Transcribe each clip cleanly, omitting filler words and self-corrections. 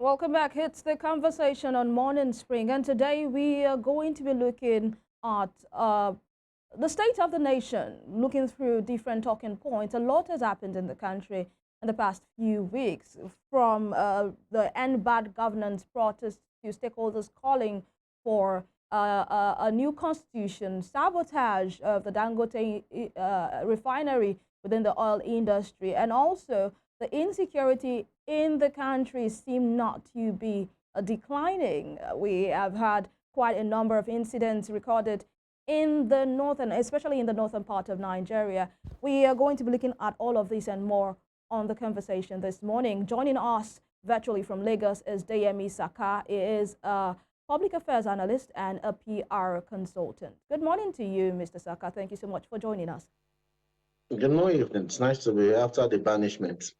Welcome back. It's the conversation on Morning Spring, and today we are going to be looking at the state of the nation, looking through different talking points. A lot has happened in the country in the past few weeks, from the end bad governance protests to stakeholders calling for a new constitution, sabotage of the Dangote refinery within the oil industry, and also the insecurity in the country seem not to be declining. We have had quite a number of incidents recorded in the northern, especially in the northern part of Nigeria. We are going to be looking at all of this and more on the conversation this morning. Joining us virtually from Lagos is Deyemi Saka. He is a public affairs analyst and a PR consultant. Good morning to you, Mr. Saka. Thank you so much for joining us. Good morning, Evelyn. It's nice to be here after the banishment.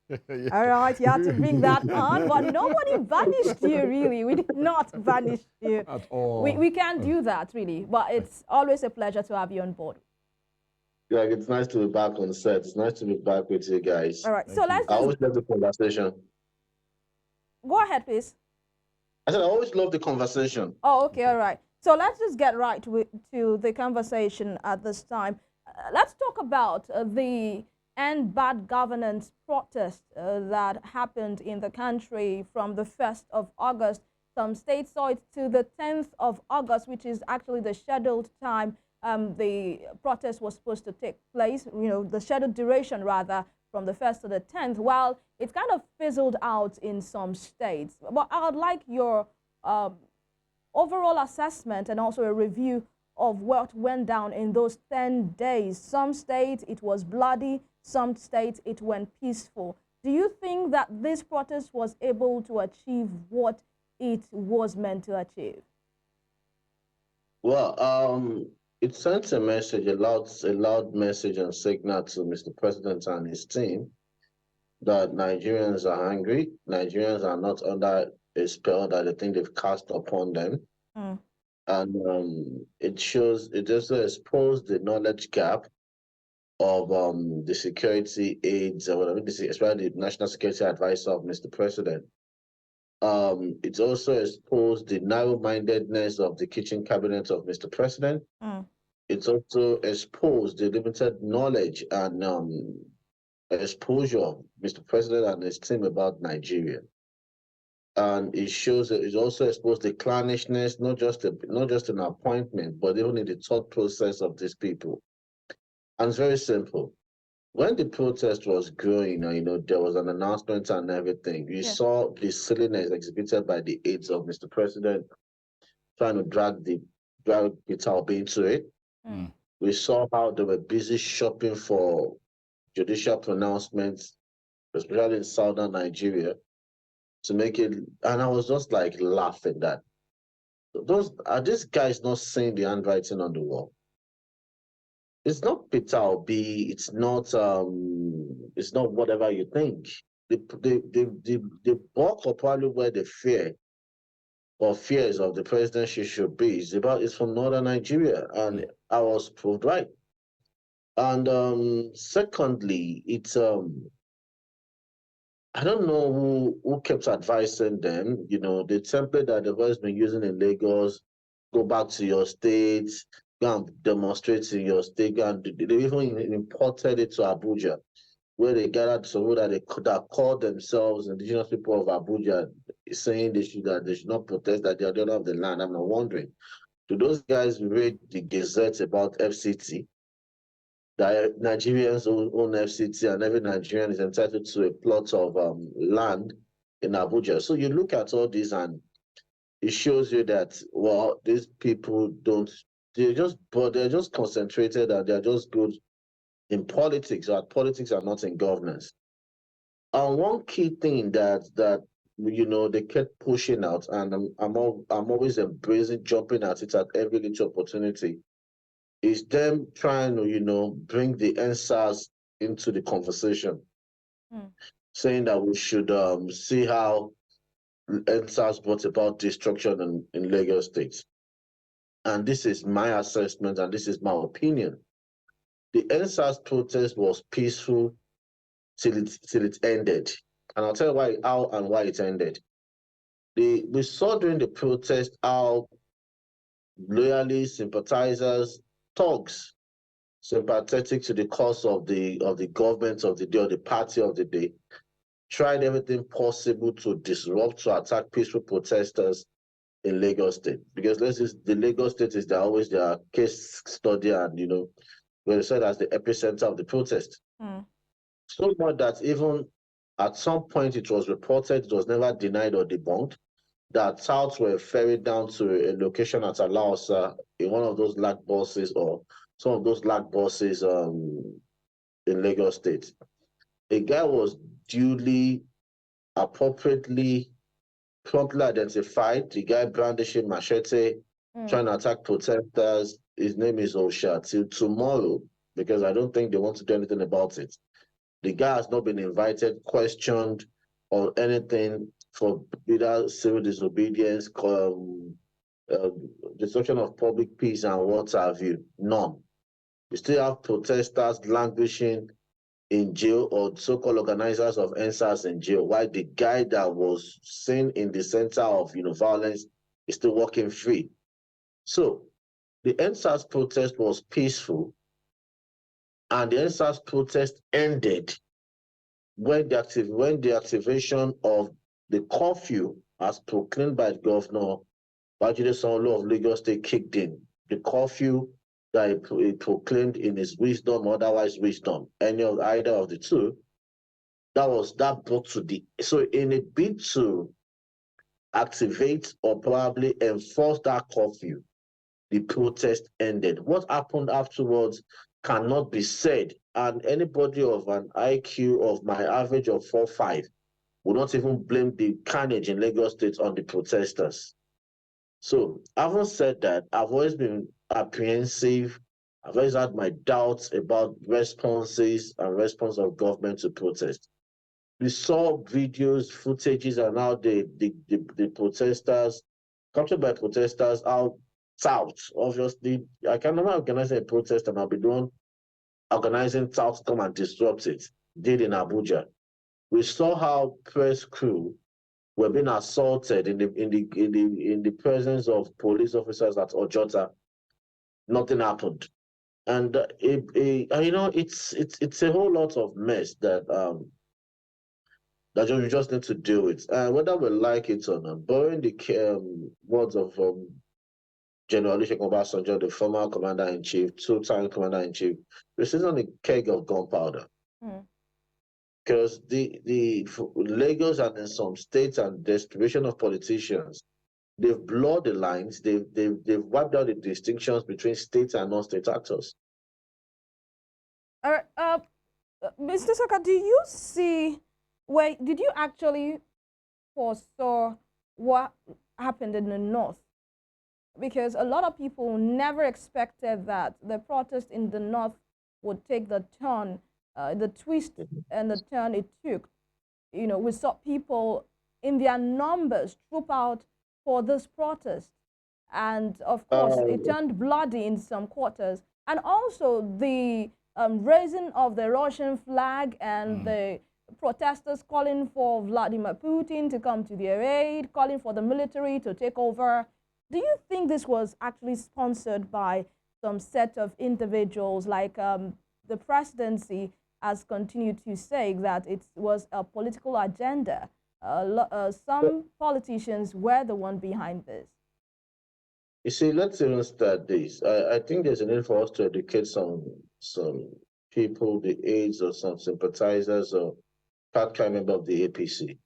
Yeah. All right, you had to bring that on, but nobody banished you, really. We did not banish you. At We, all. we can't do that, really, but it's always a pleasure to have you on board. Like, it's nice to be back on set. It's nice to be back with you guys. All right, so Thank you. let's I just always love the conversation. go ahead, please. I said I always love the conversation. Oh, okay, all right. So let's just get right to the conversation at this time. Let's talk about the end bad governance protest that happened in the country from the 1st of August. Some states saw it to the 10th of August, which is actually the scheduled time the protest was supposed to take place, the scheduled duration rather, from the 1st to the 10th. Well, it kind of fizzled out in some states. But I would like your um, overall assessment and also a review of what went down in those 10 days. Some states it was bloody, some states it went peaceful. Do you think that this protest was able to achieve what it was meant to achieve? Well, it sends a loud message and signal to Mr. President and his team that Nigerians are angry. Nigerians are not under a spell that they think they've cast upon them. Mm, And it also exposed the knowledge gap of the security aides, or whatever, especially the National Security Advisor of Mr. President. It also exposed the narrow-mindedness of the kitchen cabinet of Mr. President. mm, It's also exposed the limited knowledge and exposure of Mr. President and his team about Nigeria. And it also exposed the clannishness, not just an appointment, but even in the thought process of these people. And it's very simple. When the protest was growing, there was an announcement and everything. You yeah. saw the silliness exhibited by the aides of Mr. President trying to drag Peter Obi into it. Mm, We saw how they were busy shopping for judicial pronouncements, especially in southern Nigeria, to make it. And I was just like laughing that those are these guys not seeing the handwriting on the wall. It's not Peter Obi. It's not whatever you think. The bulk of probably where the fear or fears of the presidency should be is from northern Nigeria, and I was proved right. And secondly, it's I don't know who kept advising them. The template that they've always been using in Lagos, go back to your state, go and demonstrate in your state, go and they even imported it to Abuja, where they gathered some people that called themselves indigenous people of Abuja, saying they should not protest, that they are the owner of the land. I'm not wondering, do those guys read the Gazette about FCT? That Nigerians own FCT, and every Nigerian is entitled to a plot of land in Abuja. So you look at all this, and it shows you that, well, these people don't. They're just concentrated, and they're just good in politics, or politics are not in governance. And one key thing that they kept pushing out, and I'm always embracing, jumping at it at every little opportunity, is them trying to bring the NSAS into the conversation, mm, saying that we should see how NSAS brought about destruction in Lagos State. And this is my assessment, and this is my opinion. The NSAS protest was peaceful till it ended. And I'll tell you how and why it ended. we saw during the protest how loyalists, sympathizers, thugs, sympathetic to the cause of the government of the day or the party of the day, tried everything possible to disrupt, to attack peaceful protesters in Lagos State. Because the Lagos State is always their case study, and were said as the epicenter of the protest. So much that even at some point it was reported, it was never denied or debunked, that touts were ferried down to a location at Alausa in one of those lag buses or some of those lag buses in Lagos State. A guy was duly, appropriately, promptly identified. The guy brandishing machete, trying to attack protesters. His name is Osha. Till tomorrow, because I don't think they want to do anything about it. The guy has not been invited, questioned, or anything for either civil disobedience, destruction of public peace, and what have you. None. We still have protesters languishing in jail, or so-called organizers of NSAS in jail, while the guy that was seen in the center of violence is still walking free. So the NSAS protest was peaceful, and the NSAS protest ended when the activation of the curfew as proclaimed by Governor Babajide Sanwo-Olu of Lagos State kicked in. The curfew that he proclaimed in his wisdom, otherwise wisdom, either of the two, that brought to the, so in a bid to activate or probably enforce that curfew, the protest ended. What happened afterwards cannot be said, and anybody of an IQ of my average of 4.5 will not even blame the carnage in Lagos State on the protesters. So, having said that, I've always been apprehensive. I've always had my doubts about responses and response of government to protest. We saw videos, footages, and how the protesters, captured by protesters, how touts, obviously, I can never organize a protest and I'll be doing organizing touts come and disrupt it. Did in Abuja. We saw how press crew were being assaulted in the presence of police officers at Ojota. Nothing happened, and it's a whole lot of mess that you just need to deal with. Whether we like it or not, borrowing the words of General Olusegun Obasanjo, the former commander-in-chief, two-time commander-in-chief, this isn't a keg of gunpowder. Because the Lagos and in some states and desperation of politicians, they've blurred the lines, they've wiped out the distinctions between state and non-state actors. All right, Mr. Saka, did you actually foresaw what happened in the north? Because a lot of people never expected that the protest in the north would take the turn, the twist and the turn it took. We saw people in their numbers troop out for this protest. And of course, it turned bloody in some quarters. And also the raising of the Russian flag and the protesters calling for Vladimir Putin to come to their aid, calling for the military to take over. Do you think this was actually sponsored by some set of individuals, like the presidency has continued to say that it was a political agenda? Some politicians were the one behind this. You see, let's even start this. I think there's a need for us to educate some people, the aides or some sympathizers or part-time member of the APC.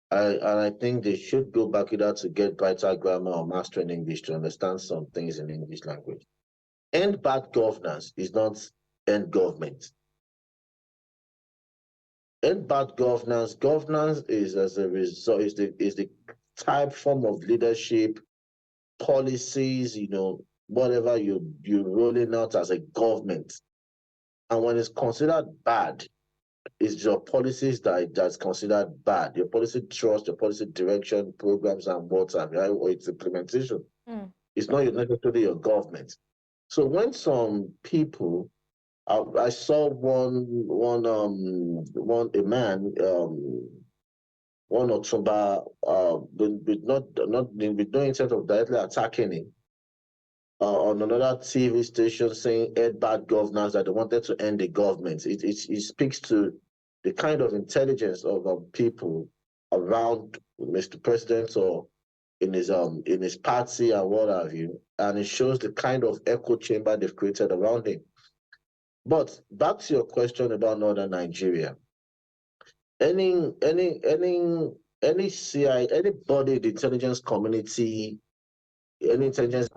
And I think they should go back either to get better grammar or mastering English to understand some things in English language. End bad governance is not end government. End bad governance, governance is as a result, is the type form of leadership, policies, whatever you're rolling out as a government. And when it's considered bad, it's your policies that's considered bad. Your policy trust, your policy direction, programs, and what have you, or its implementation. It's not necessarily your government. So when some people, I saw a man one October, with no intent of directly attacking him, on another TV station saying "Ed bad governance," that they wanted to end the government. It speaks to the kind of intelligence of people around Mr. President or in his party and what have you, and it shows the kind of echo chamber they've created around him. But back to your question about northern Nigeria, any any any any CI, anybody in the intelligence community, any intelligence.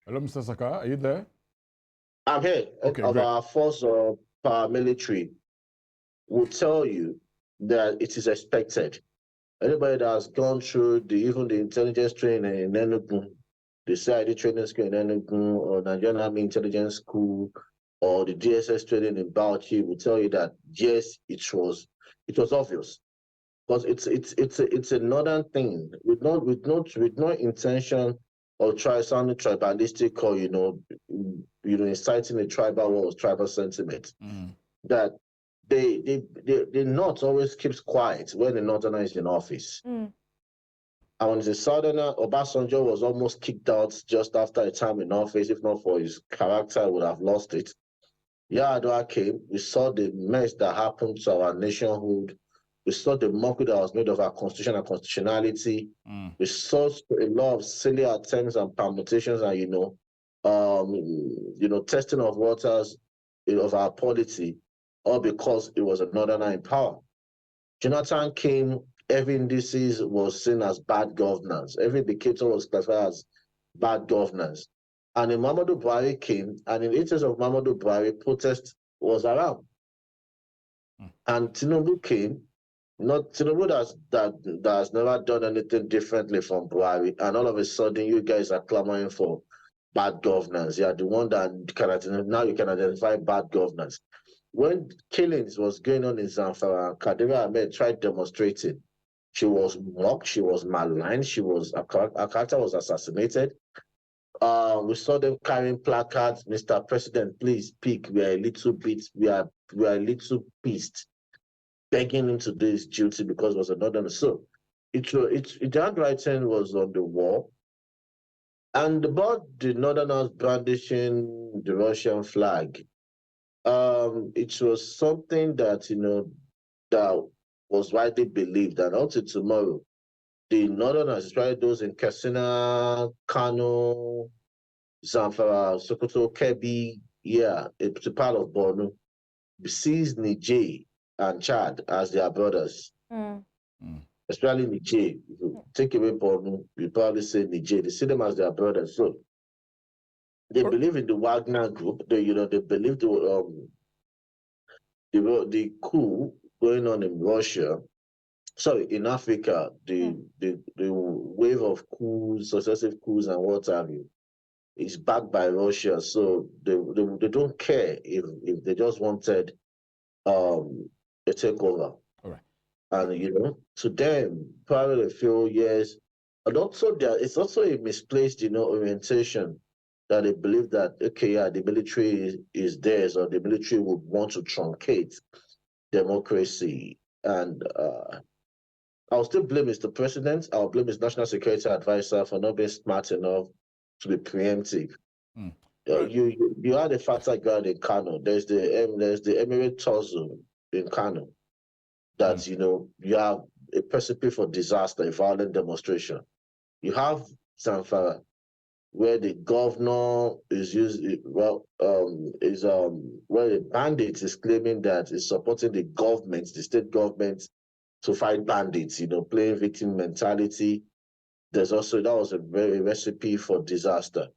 Hello, Mr. Saka, are you there? I'm here. Okay, Of great. our force or paramilitary will tell you that it is expected. Anybody that has gone through even the intelligence training in Enugu, the CID training school in Enugu, or Nigerian Army Intelligence School, or the DSS training in Bauchi will tell you that yes, it was obvious. Because it's a northern thing with no intention of sounding tribalistic or inciting a tribal war or tribal sentiment. That the North always keeps quiet when the Northerner is in office. And when the Southerner, Obasanjo was almost kicked out just after a time in office. If not for his character, I would have lost it. Yar'Adua came. We saw the mess that happened to our nationhood. We saw the mockery that was made of our constitution and constitutionality. We saw a lot of silly attempts and permutations and testing of waters of our polity, all because it was a northerner in power. Jonathan came, every indices was seen as bad governance. Every indicator was classified as bad governance. And then Muhammadu Buhari came, and in the interest of Muhammadu Buhari, protest was around. And Tinubu came, not Tinubu that has never done anything differently from Buhari, and all of a sudden you guys are clamoring for bad governance. You are the one that now you can identify bad governance. When killings was going on in Zamfara, Kadira Ahmed tried demonstrating. She was mocked, she was maligned, her character was assassinated. We saw them carrying placards, "Mr. President, please speak. We are a little pissed," begging him to do his duty because it was another. So the handwriting was on the wall. And about the Northerners brandishing the Russian flag, it was something that that was widely believed, and until tomorrow, the Northerners, especially those in Katsina, Kano, Zamfara, Sokoto, Kebbi, it's a part of Borno, sees Niger and Chad as their brothers. Especially Niger. If you take away Borno, you probably say Niger. They see them as their brothers. So they believe in the Wagner group. They believe the coup going on in Russia. Sorry, in Africa, the wave of coups, successive coups, and what have you, is backed by Russia. So they don't care if they just wanted a takeover. All right. And to them, probably they feel yes. And also it's also a misplaced, orientation that they believe that the military is theirs, or the military would want to truncate democracy. And I'll still blame Mr. President. I'll blame his national security advisor for not being smart enough to be preemptive. You had a fatal ground in Kano. There's the Emirate Tourism in Kano. That you have a recipe for disaster, a violent demonstration. You have Zamfara, where the governor is where the bandits is claiming that is supporting the government, the state government, to fight bandits. Playing victim mentality. That was a very recipe for disaster.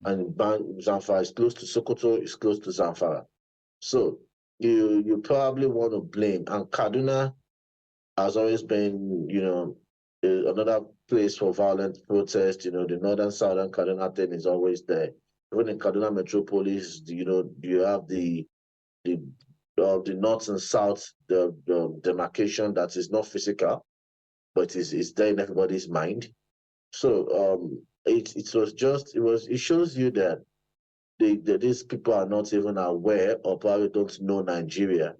And Zamfara is close to Sokoto, is close to Zamfara. So you probably want to blame. And Kaduna has always been, another place for violent protest. The northern southern Kaduna thing is always there. Even in Kaduna metropolis, you have the north and south, the demarcation that is not physical, but is there in everybody's mind. So it shows you that these people are not even aware, or probably don't know Nigeria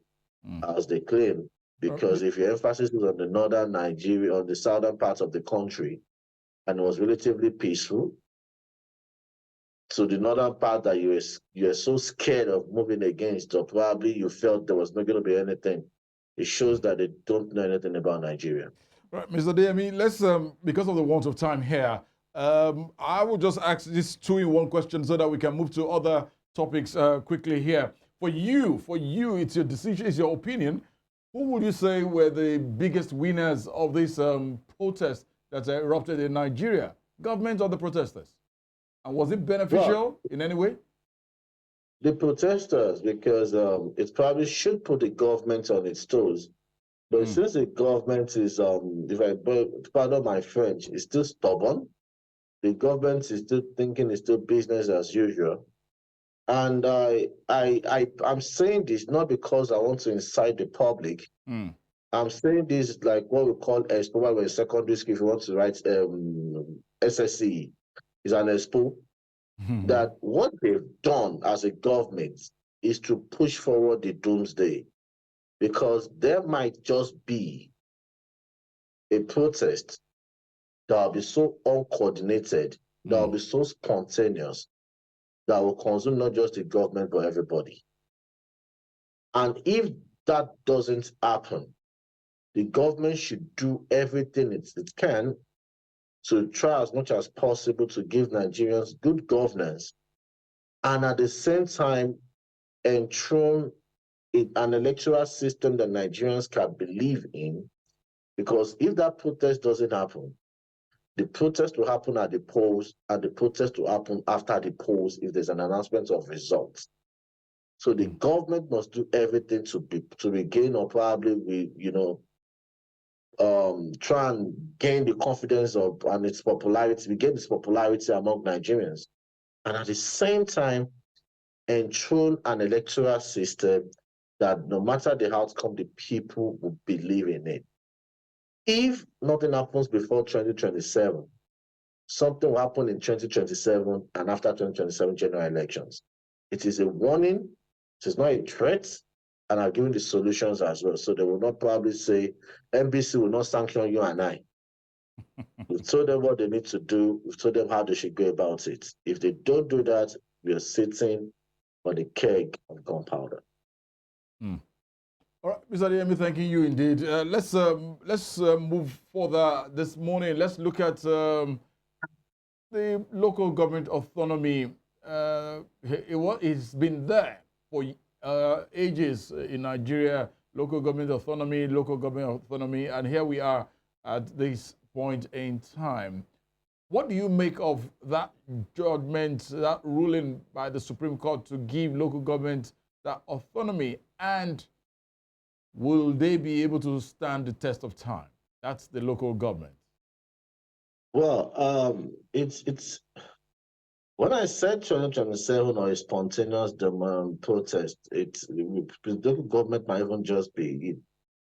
as they claim. Because if your emphasis is on the northern Nigeria, on the southern part of the country, and it was relatively peaceful, to the northern part that you're so scared of moving against, or probably you felt there was not going to be anything, it shows that they don't know anything about Nigeria. Right, Mr. Deyemi, let's, because of the want of time here, I will just ask this two-in-one question so that we can move to other topics quickly here. For you, it's your decision, it's your opinion. Who would you say were the biggest winners of this protest that erupted in Nigeria? Government or the protesters? And was it beneficial in any way? The protesters, because it probably should put the government on its toes. But since the government is, if I pardon my French, is still stubborn, the government is still thinking it's still business as usual. And I'm saying this not because I want to incite the public. I'm saying this like what we call expo, when we're in secondary school, if you want to write SSC, is an expo. That what they've done as a government is to push forward the doomsday, because there might just be a protest that will be so uncoordinated, that will be so spontaneous, that will consume not just the government, but everybody. And if that doesn't happen, the government should do everything it can to try as much as possible to give Nigerians good governance, and at the same time enthrone an electoral system that Nigerians can believe in. Because if that protest doesn't happen, the protest will happen at the polls, and the protest will happen after the polls if there's an announcement of results. So the government must do everything to regain, or probably try and gain the confidence of and its popularity, regain its popularity among Nigerians, and at the same time enthrone an electoral system that no matter the outcome, the people will believe in it. If nothing happens before 2027, something will happen in 2027 and after 2027 general elections. It is a warning, it is not a threat, and I've given the solutions as well. So they will not probably say, NBC will not sanction you and I. We've told them what they need to do, we've told them how they should go about it. If they don't do that, we are sitting on a keg of gunpowder. All right, Mr. Deyemi, thanking you indeed. Let's move further this morning. Let's look at the local government autonomy. It's been there for ages in Nigeria. Local government autonomy, and here we are at this point in time. What do you make of that judgment, that ruling by the Supreme Court to give local government that autonomy, and will they be able to stand the test of time? That's the local government. Well, it's when I said 2027 or a spontaneous demand protest, the local government might even just be,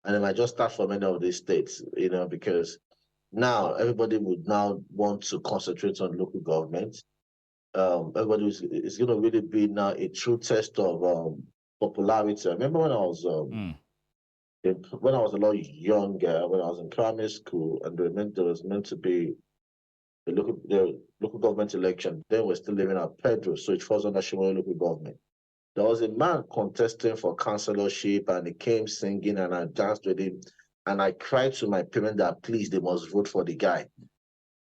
and it might just start from any of these states, because now everybody would now want to concentrate on local government. Everybody is going to really be now a true test of popularity. I remember when I was when I was a lot younger, when I was in primary school, and there was meant to be the local government election. Then we're still living at Pedro, so it falls under Shimon local government. There was a man contesting for councillorship, and he came singing, and I danced with him, and I cried to my parents that please, they must vote for the guy.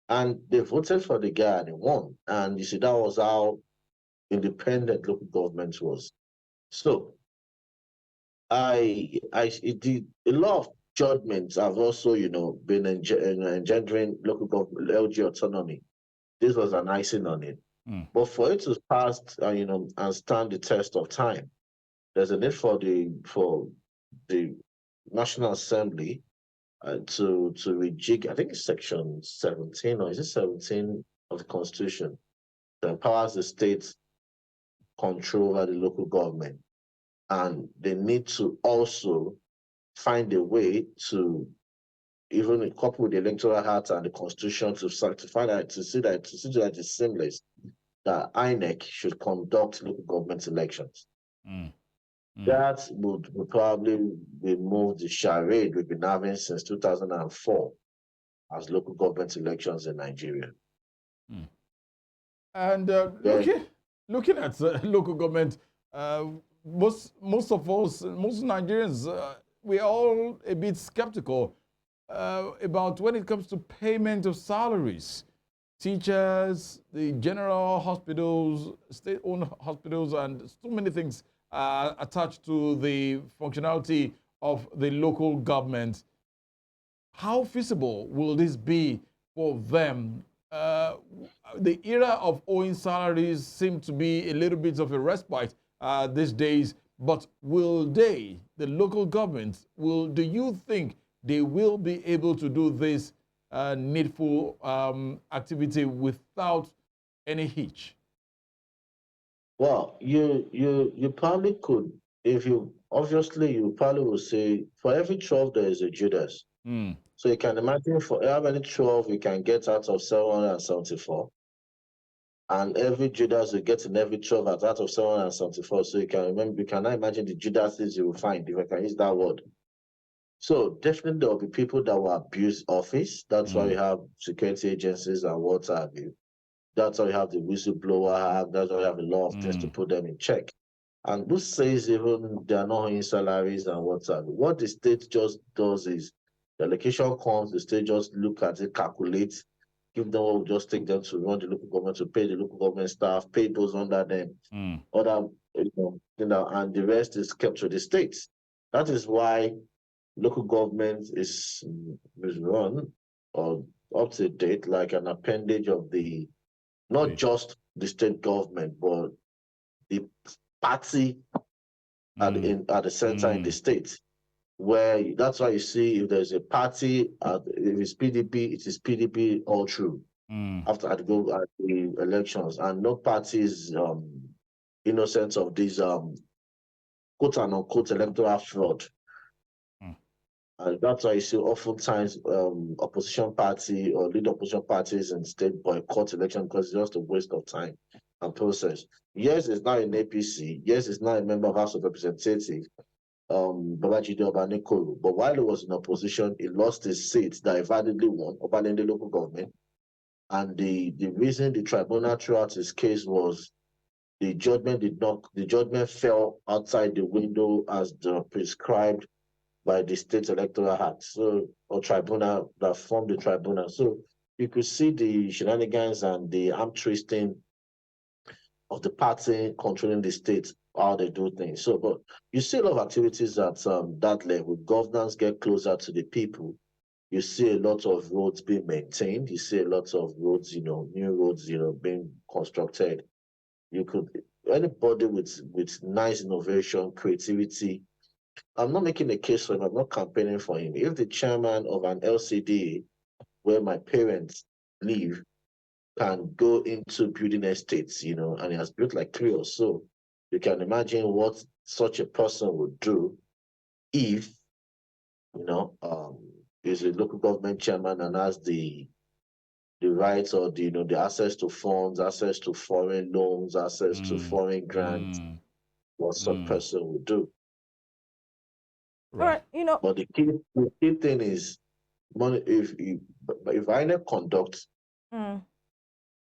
And they voted for the guy, and he won. And you see, that was how independent local government was. So it did a lot of judgments have also, been engendering local government, LG autonomy. This was an icing on it. But for it to pass, and stand the test of time, there's a need for the National Assembly to rejig. I think it's Section 17, or is it 17 of the Constitution, that empowers the states control over the local government, and they need to also find a way to even couple with the Electoral Act and the Constitution to find out to see that it's seamless that INEC should conduct local government elections. That would probably remove the charade we've been having since 2004 as local government elections in Nigeria. Mm. And Then, looking at local government, most of us, most Nigerians, we're all a bit skeptical about when it comes to payment of salaries. Teachers, the general hospitals, state-owned hospitals, and so many things attached to the functionality of the local government. How feasible will this be for them? The era of owing salaries seem to be a little bit of a respite these days, but will they, the local governments, do you think they will be able to do this needful activity without any hitch? well, you probably could, if you obviously you probably will say for every 12 there is a Judas. Mm. So you can imagine for how many 12 you can get out of 774. And every Judas you get in every 12 out of 774. So you can remember, you cannot imagine the Judases you will find, if I can use that word. So definitely there will be people that will abuse office. That's why we have security agencies and what have you. That's why we have the whistleblower act. That's why we have a lot of things to put them in check. And who says even they are not earning salaries and what have you? What the state just does is the allocation comes, the state just look at it, calculate, give them what will just take them to run the local government, to pay the local government staff, pay those under them, other, and the rest is kept to the states. That is why local government is run or up to date like an appendage of the not just the state government, but the party at the center in the state. Where that's why you see if there's a party, if it's PDP, it is PDP all through after at the elections, and no party is innocent of these quote unquote electoral fraud. And that's why you see oftentimes opposition party or lead opposition parties in state boycott election because it's just a waste of time and process. Yes, it's not an APC. Yes, it's not a member of House of Representatives, Babajide Obanikoro. But while he was in opposition, he lost his seat that he validly won, Obalende local government. And the reason the tribunal throughout his case was the judgment fell outside the window as prescribed by the State Electoral Act, or tribunal that formed the tribunal. So you could see the shenanigans and the arm twisting of the party controlling the state, how they do things. So, but you see a lot of activities at that level. Governance get closer to the people. You see a lot of roads being maintained. You see a lot of roads, new roads, being constructed. You could anybody with nice innovation, creativity. I'm not making a case for him. I'm not campaigning for him. If the chairman of an LCD where my parents live can go into building estates, and he has built like 3 or so, you can imagine what such a person would do if, is a local government chairman and has the rights or the access to funds, access to foreign loans, access to foreign grants, what such person would do. Right. But the key thing is money. If INEC conducts, there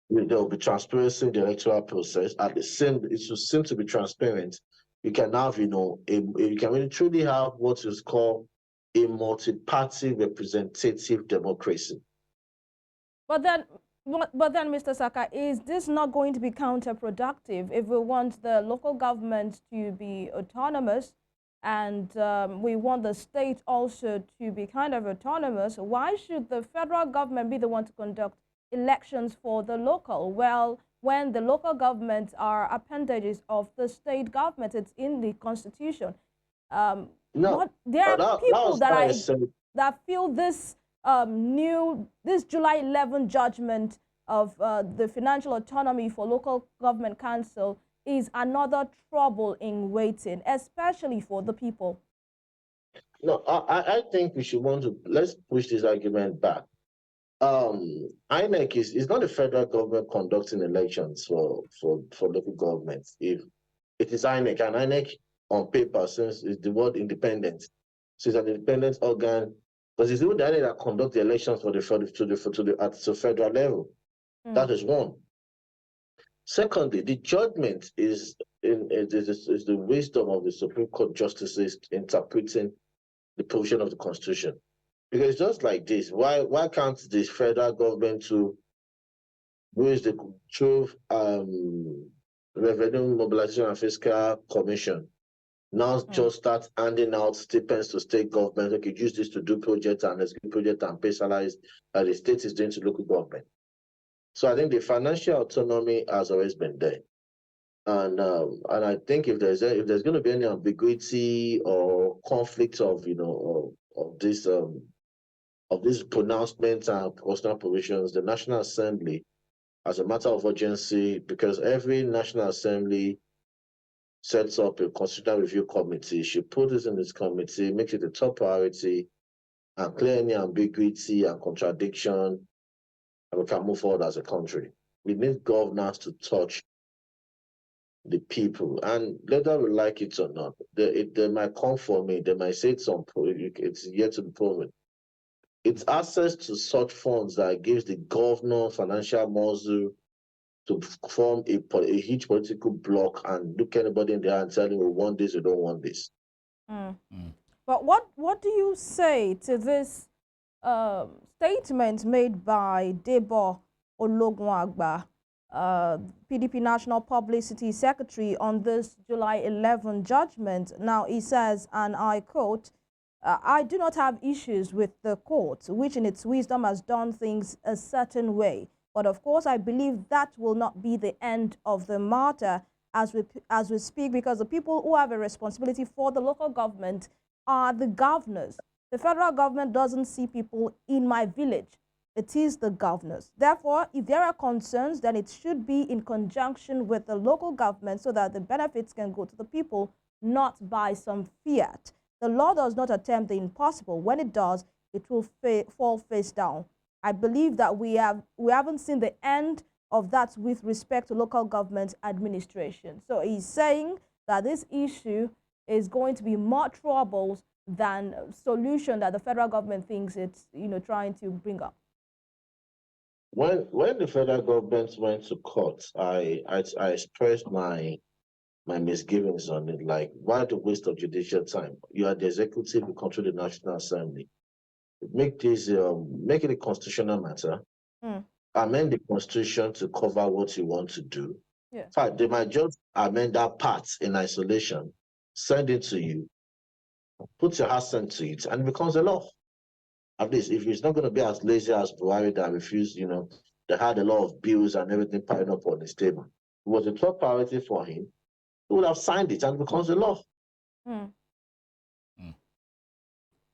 will be transparency in the electoral process. At the same, it should seem to be transparent. You can have, you can really truly have what is called a multi-party representative democracy. But then, Mr. Saka, is this not going to be counterproductive if we want the local government to be autonomous and we want the state also to be kind of autonomous? Why should the federal government be the one to conduct elections for the local? Well, when the local governments are appendages of the state government, it's in the constitution. There are people that feel this this July 11 judgment of the financial autonomy for local government council is another trouble in waiting, especially for the people. No, I think we should let's push this argument back. INEC is not the federal government conducting elections for local governments. If it is INEC, and INEC on paper, since it's the word independent. So it's an independent organ, because it's even the idea that conduct the elections at the federal level. That is one. Secondly, the judgment is the wisdom of the Supreme Court justices interpreting the provision of the Constitution. Because just like this, why can't the federal government to use the true Revenue Mobilization and Fiscal Commission now just start handing out stipends to state governments? Okay, use this to do projects and execute projects and pay salaries that the state is doing to local government. So I think the financial autonomy has always been there. And I think if there's going to be any ambiguity or conflict of of these pronouncements and constitutional provisions, the National Assembly, as a matter of urgency, because every National Assembly sets up a constitutional review committee, should put this in this committee, make it a top priority, and clear any ambiguity and contradiction, and we can move forward as a country. We need governance to touch the people, and whether we like it or not, they might come for me, they might say it's yet to be proven. It's access to such funds that gives the governor financial muscle to form a huge political bloc and look anybody in the eye and tell him we want this, we don't want this. But what do you say to this statement made by Debo Ologunagba, PDP National Publicity Secretary, on this July 11 judgment? Now he says, and I quote, I do not have issues with the court, which in its wisdom has done things a certain way. But of course, I believe that will not be the end of the matter as we speak, because the people who have a responsibility for the local government are the governors. The federal government doesn't see people in my village. It is the governors. Therefore, if there are concerns, then it should be in conjunction with the local government so that the benefits can go to the people, not by some fiat. The law does not attempt the impossible. When it does, it will fall face down. I believe that we haven't seen the end of that with respect to local government administration. So he's saying that this issue is going to be more troubles than solution that the federal government thinks it's trying to bring up. When the federal government went to court, I expressed my misgivings on it. Like, why the waste of judicial time? You are the executive, you control the National Assembly. Make it a constitutional matter. Amend the Constitution to cover what you want to do. Yeah. In fact, they might just amend that part in isolation, send it to you, put your assent to it, and it becomes a law. At least if it's not going to be as lazy as Buhari that refused, they had a lot of bills and everything piling up on his table. It was a top priority for him. He would have signed it and it becomes a law.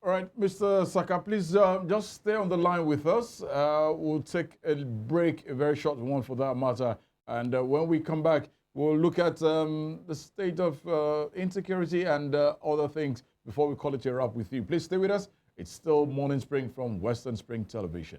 All right, Mr. Saka, please just stay on the line with us. We'll take a break, a very short one for that matter. And when we come back, we'll look at the state of insecurity and other things before we call it a wrap with you. Please stay with us. It's still Morning Spring from Western Spring Television.